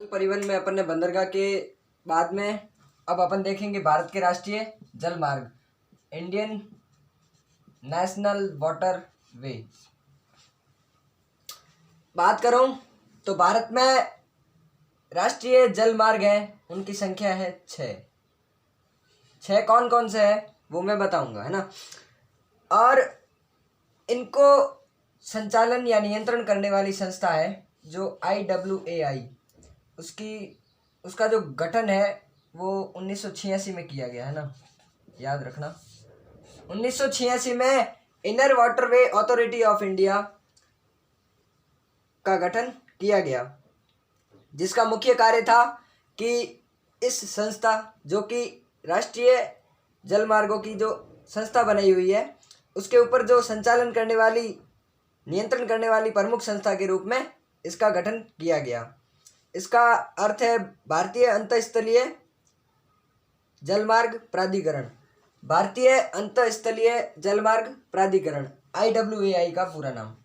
परिवहन में अपन ने बंदरगाह के बाद में अब अपन देखेंगे भारत के राष्ट्रीय जल मार्ग, इंडियन नेशनल वाटर वे। बात करूं तो भारत में राष्ट्रीय जल मार्ग हैं, उनकी संख्या है 6 कौन कौन से है वो मैं बताऊंगा, है ना। और इनको संचालन या नियंत्रण करने वाली संस्था है जो IWAI, उसका जो गठन है वो 1986 में किया गया है ना, याद रखना। 1986 में inner waterway authority of India का गठन किया गया, जिसका मुख्य कार्य था कि इस संस्था जो कि राष्ट्रीय जल मार्गों की जो संस्था बनाई हुई है उसके ऊपर जो संचालन करने वाली, नियंत्रण करने वाली प्रमुख संस्था के रूप में इसका गठन किया गया। इसका अर्थ है भारतीय अंतःस्थलीय जलमार्ग प्राधिकरण, भारतीय अंतःस्थलीय जलमार्ग प्राधिकरण, IWAI का पूरा नाम।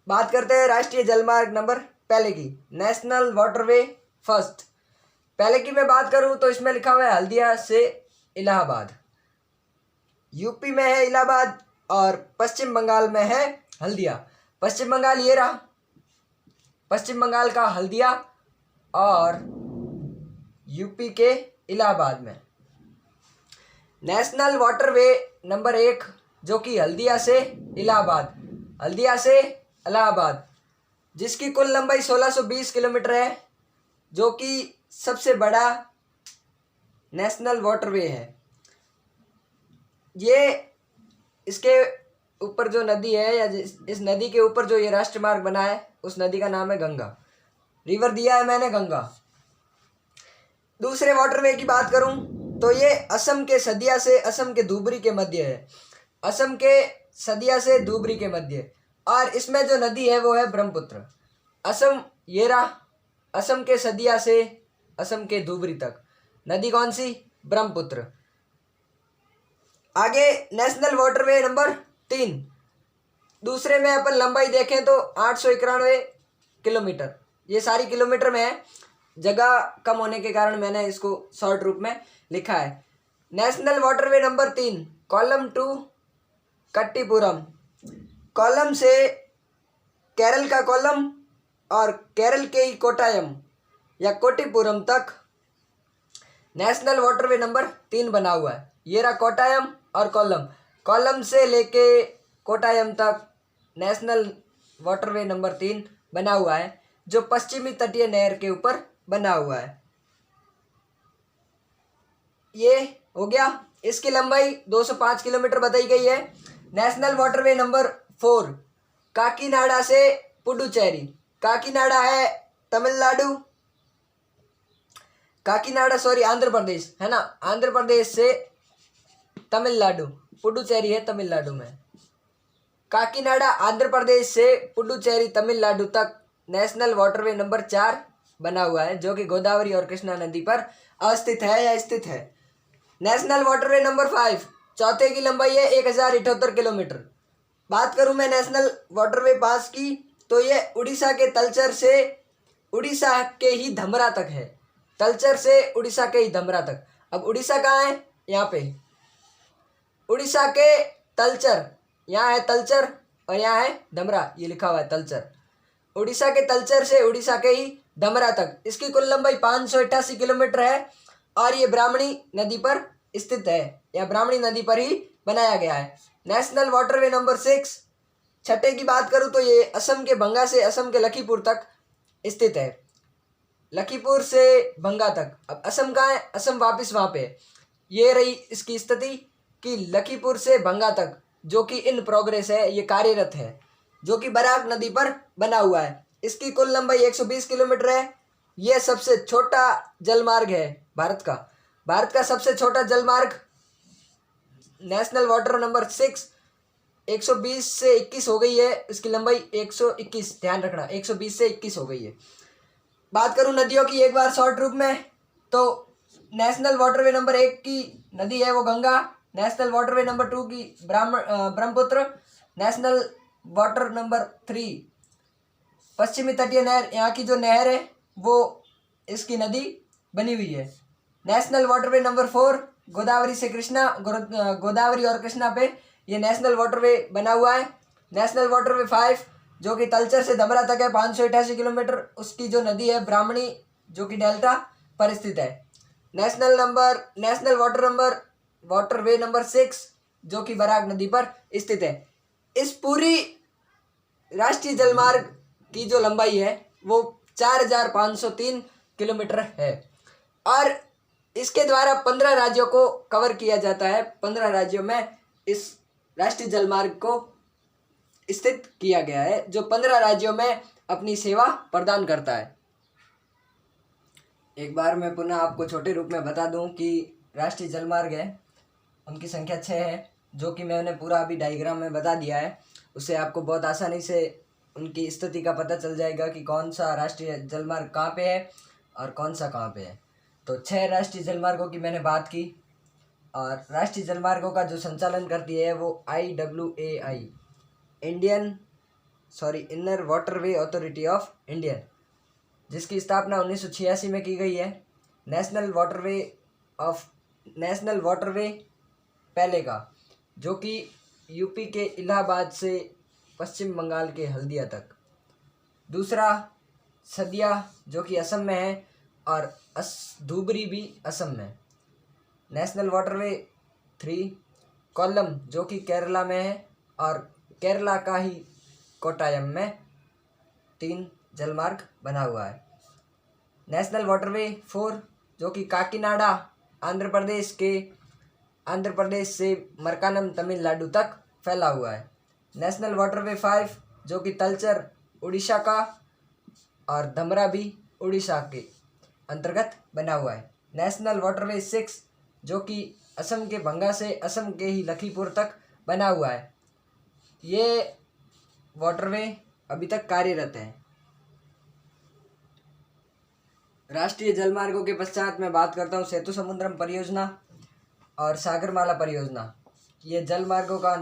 बात करते हैं राष्ट्रीय जलमार्ग नंबर पहले की, नेशनल वाटरवे फर्स्ट। पहले की मैं बात करूं तो इसमें लिखा हुआ है हल्दिया से इलाहाबाद, यूपी में है इलाहाबाद और पश्चिम बंगाल में है हल्दिया। पश्चिम बंगाल ये रहा, पश्चिम बंगाल का हल्दिया और यूपी के इलाहाबाद में। नेशनल वाटरवे नंबर 1 जो कि हल्दिया से इलाहाबाद, हल्दिया से इलाहाबाद, जिसकी कुल लंबाई 1620 किलोमीटर है, जो कि सबसे बड़ा नेशनल वाटरवे है। ये इसके ऊपर जो नदी है या इस नदी के ऊपर जो ये राष्ट्रीय मार्ग बना है उस नदी का नाम है गंगा, रिवर दिया है मैंने गंगा। दूसरे वाटरवे की बात करूं तो ये असम के सदिया से असम के धुबरी के मध्य है, असम के सदिया से धुबरी के मध्य, और इसमें जो नदी है वो है ब्रह्मपुत्र। असम ये रहा, असम के सदिया से असम के धुबरी तक नदी कौन सी? ब्रह्मपुत्र। आगे नेशनल वाटरवे नंबर 3, दूसरे में अपन लंबाई देखें तो 891 किलोमीटर, ये सारी किलोमीटर में है, जगह कम होने के कारण मैंने इसको शॉर्ट रूप में लिखा है। National waterway number 3 Kollam to Kattipuram, Kollam से केरल का कोल्लम और केरल के ही कोट्टायम या कोट्टीपुरम तक नेशनल वाटरवे नंबर 3 बना हुआ है। ये रहा कोट्टायम और कोल्लम, कोल्लम से लेके कोट्टायम तक नेशनल वाटरवे नंबर 3 बना हुआ है, जो पश्चिमी तटीय नहर के ऊपर बना हुआ है। ये हो गया, इसकी लंबाई 205 किलोमीटर बताई गई है। नेशनल वाटरवे नंबर 4 काकीनाडा से पुडुचेरी, काकीनाडा है तमिलनाडु, काकीनाडा सॉरी आंध्र प्रदेश है ना, आंध्र प्रदेश से तमिलनाडु, पुडुचेरी है तमिलनाडु में। काकीनाडा आंध्र प्रदेश से पुडुचेरी तमिलनाडु तक नेशनल वाटरवे नंबर 4 बना हुआ है, जो कि गोदावरी और कृष्णा नदी पर अवस्थित है या स्थित है। नेशनल वाटरवे नंबर 5 चौथे की लंबाई है 1078 किलोमीटर। बात करूं मैं नेशनल वाटरवे 5 की तो ये उड़ीसा के तलचर से उड़ीसा के ही धमरा तक है, तलचर से उड़ीसा के ही धमरा तक। अब उड़ीसा कहाँ है? यहाँ पे उड़ीसा के तलचर, यहाँ है तलचर और यहाँ है धमरा, ये लिखा हुआ है तलचर। उड़ीसा के तलचर से उड़ीसा के ही धमरा तक इसकी कुल लंबाई 588 किलोमीटर है और ये ब्राह्मणी नदी पर स्थित है, या ब्राह्मणी नदी पर ही बनाया गया है। नेशनल वाटरवे नंबर 6 छठे की बात करूँ तो ये असम के भंगा से असम के लखीपुर तक स्थित है, लखीपुर से भंगा तक। अब असम कहाँ है? असम वापस वहाँ पे। ये रही इसकी स्थिति कि लखीपुर से भंगा तक, जो कि इन प्रोग्रेस है, ये कार्यरत है, जो कि बराक नदी पर बना हुआ है। इसकी कुल लंबाई 120 किलोमीटर है। यह सबसे छोटा जलमार्ग है भारत का, भारत का सबसे छोटा जलमार्ग। नेशनल वाटर नंबर 6 120 से 21 हो गई है, इसकी लंबाई 121, ध्यान रखना 120 से 21 हो गई है। बात करूं नदियों की एक बार शॉर्ट रूप में तो नेशनल वाटरवे नंबर 1 की नदी है वो गंगा, नेशनल वाटरवे नंबर 2 की ब्रह्मपुत्र, नेशनल वाटर नंबर 3 पश्चिमी तटीय नहर, यहाँ की जो नहर है वो इसकी नदी बनी हुई है। नेशनल वाटरवे नंबर 4 गोदावरी से कृष्णा, गोदावरी और कृष्णा पे ये नेशनल वाटरवे बना हुआ है। नेशनल वाटरवे 5 जो कि तलचर से धमरा तक है 588 किलोमीटर, उसकी जो नदी है ब्राह्मणी जो कि डेल्टा पर स्थित है। नेशनल वाटरवे नंबर 6 जो कि बराक नदी पर स्थित है। इस पूरी राष्ट्रीय जलमार्ग की जो लंबाई है वो 4503 किलोमीटर है और इसके द्वारा 15 राज्यों को कवर किया जाता है। 15 राज्यों में इस राष्ट्रीय जलमार्ग को स्थित किया गया है, जो 15 राज्यों में अपनी सेवा प्रदान करता है। एक बार मैं पुनः आपको छोटे रूप में बता दूं कि राष्ट्रीय जलमार्ग है, उनकी संख्या 6 है, जो कि मैंने पूरा अभी डायग्राम में बता दिया है। उससे आपको बहुत आसानी से उनकी स्थिति का पता चल जाएगा कि कौन सा राष्ट्रीय जलमार्ग कहाँ पे है और कौन सा कहाँ पे है। तो 6 राष्ट्रीय जलमार्गों की मैंने बात की और राष्ट्रीय जलमार्गों का जो संचालन करती है वो IWAI inner waterway authority of India, जिसकी स्थापना 1986 में की गई है। नेशनल वाटरवे पहले का, जो कि यूपी के इलाहाबाद से पश्चिम बंगाल के हल्दिया तक। दूसरा सदिया जो कि असम में है और धुबरी भी असम में। नेशनल वाटरवे 3 कोल्लम जो कि केरला में है और केरला का ही कोट्टायम में 3 जलमार्ग बना हुआ है। नेशनल वाटरवे 4 जो कि काकीनाडा आंध्र प्रदेश से मरकानम तमिलनाडु तक फैला हुआ है। नेशनल वाटरवे 5 जो कि तलचर उड़ीसा का और धमरा भी उड़ीसा के अंतर्गत बना हुआ है। नेशनल वाटरवे 6 जो कि असम के भंगा से असम के ही लखीमपुर तक बना हुआ है। ये वाटरवे अभी तक कार्यरत है। राष्ट्रीय जलमार्गों के पश्चात मैं बात करता हूँ सेतु समुद्रम परियोजना और सागरमाला परियोजना। ये जलमार्गों का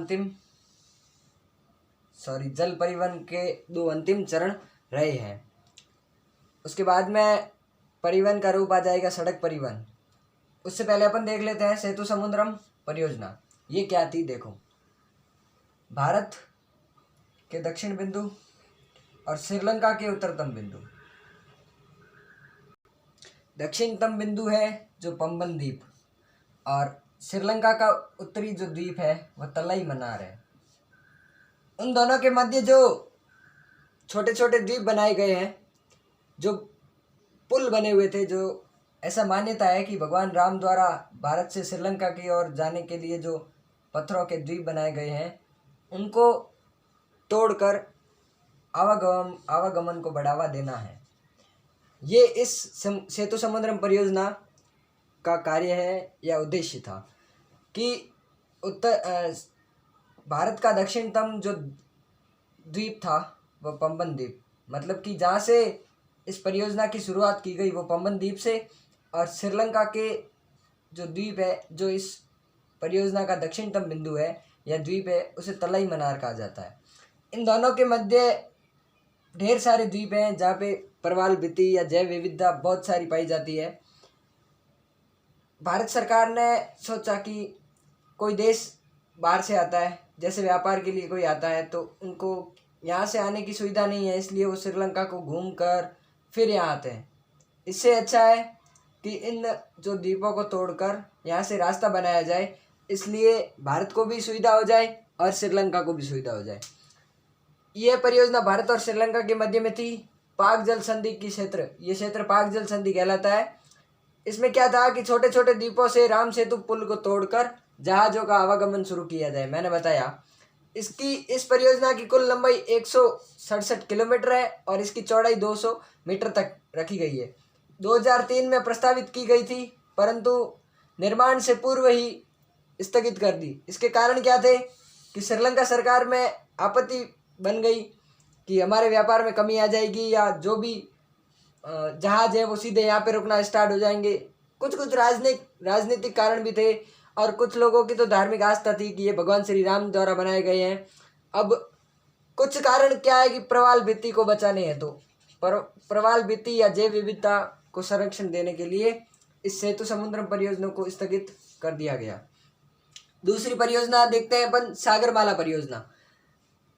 जल परिवहन के 2 अंतिम चरण रहे हैं। उसके बाद में परिवहन का रूप आ जाएगा सड़क परिवहन। उससे पहले अपन देख लेते हैं सेतु समुद्रम परियोजना। ये क्या थी देखो, भारत के दक्षिण बिंदु और श्रीलंका के उत्तरतम बिंदु। दक्षिणतम बिंदु है जो पंबन द्वीप और श्रीलंका का उत्तरी जो द्वीप है वह तलाई मन्नार है। उन दोनों के मध्य जो छोटे छोटे द्वीप बनाए गए हैं, जो पुल बने हुए थे, जो ऐसा मान्यता है कि भगवान राम द्वारा भारत से श्रीलंका की ओर जाने के लिए जो पत्थरों के द्वीप बनाए गए हैं, उनको तोड़कर आवागमन को बढ़ावा देना है। ये इस सेतु समुद्रम परियोजना का कार्य है या उद्देश्य था कि भारत का दक्षिणतम जो द्वीप था वह पंबन द्वीप, मतलब कि जहाँ से इस परियोजना की शुरुआत की गई वो पंबन द्वीप से, और श्रीलंका के जो द्वीप है जो इस परियोजना का दक्षिणतम बिंदु है या द्वीप है उसे तलाई मन्नार कहा जाता है। इन दोनों के मध्य ढेर सारे द्वीप हैं जहाँ पे प्रवाल भित्ति या जैव विविधता बहुत सारी पाई जाती है। भारत सरकार ने सोचा कि कोई देश बाहर से आता है, जैसे व्यापार के लिए कोई आता है, तो उनको यहाँ से आने की सुविधा नहीं है, इसलिए वो श्रीलंका को घूम कर फिर यहाँ आते हैं। इससे अच्छा है कि इन जो द्वीपों को तोड़कर यहाँ से रास्ता बनाया जाए, इसलिए भारत को भी सुविधा हो जाए और श्रीलंका को भी सुविधा हो जाए। यह परियोजना भारत और श्रीलंका के मध्य में थी। पाक जल संधि की क्षेत्र, ये क्षेत्र पाक जल संधि कहलाता है। इसमें क्या था कि छोटे छोटे द्वीपों से राम सेतु पुल को तोड़कर जहाज़ों का आवागमन शुरू किया जाए। मैंने बताया इस परियोजना की कुल लंबाई 167 किलोमीटर है और इसकी चौड़ाई 200 मीटर तक रखी गई है। 2003 में प्रस्तावित की गई थी, परंतु निर्माण से पूर्व ही स्थगित कर दी। इसके कारण क्या थे कि श्रीलंका सरकार में आपत्ति बन गई कि हमारे व्यापार में कमी आ जाएगी या जो भी जहाज है वो सीधे यहाँ पे रुकना स्टार्ट हो जाएंगे। कुछ राजनीतिक कारण भी थे और कुछ लोगों की तो धार्मिक आस्था थी कि ये भगवान श्री राम द्वारा बनाए गए हैं। अब कुछ कारण क्या है कि प्रवाल भित्ति को बचाने हैं, तो प्रवाल भित्ति या जैव विविधता को संरक्षण देने के लिए इस सेतु समुद्रम परियोजना को स्थगित कर दिया गया। दूसरी परियोजना देखते हैं अपन, सागरमाला परियोजना।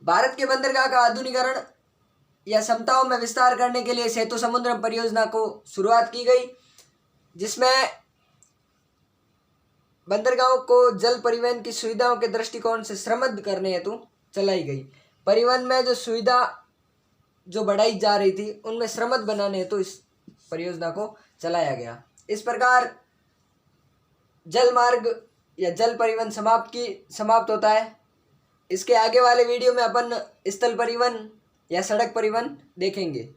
भारत के बंदरगाह का आधुनिकीकरण या क्षमताओं में विस्तार करने के लिए सेतु समुद्रम परियोजना को शुरुआत की गई, जिसमें बंदरगाहों को जल परिवहन की सुविधाओं के दृष्टिकोण से श्रमबद्ध करने हेतु चलाई गई। परिवहन में जो सुविधा जो बढ़ाई जा रही थी उनमें श्रमबद्ध बनाने हेतु इस परियोजना को चलाया गया। इस प्रकार जल मार्ग या जल परिवहन समाप्त होता है। इसके आगे वाले वीडियो में अपन स्थल परिवहन या सड़क परिवहन देखेंगे।